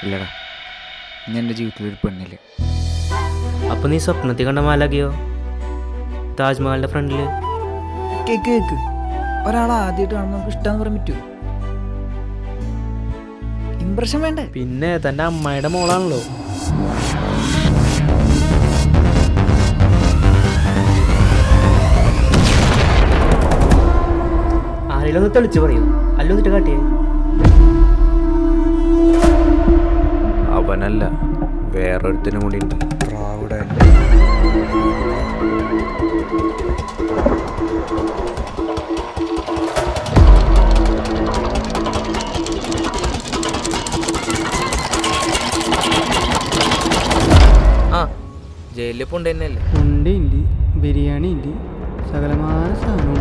ഇല്ലടാ, ഇന്ന് എൻ്റെ ജീവിതത്തിലൊരു പെണ്ണില്ല. അപ്പൊ നീ സ്വപ്നത്തിൽ കണ്ട മാലാഖയോ താജ്മഹലിന്റെ ഫ്രണ്ടില്? കേക്ക് ഒരാളെ ആദ്യമായിട്ട് കാണുമ്പോൾ നമുക്ക് ഇഷ്ടമെന്ന് പറയാൻ പറ്റൂ? ഇംപ്രഷൻ വേണ്ടേ? പിന്നെ തന്റെ അമ്മായിയുടെ മോളാണല്ലോ. ആരെങ്കിലും ഒന്ന് തെളിച്ചു പറയൂ, അല്ലൊന്നിട്ട് കാട്ടിയേ. അവനല്ല, വേറൊരുത്തിനും കൂടി ഉണ്ട്. ആ ജയിലിൽ പോണ്ട് തന്നെയല്ലേ? ഉണ്ട്, ബിരിയാണി ഉണ്ട്, സകലമായ സാധനം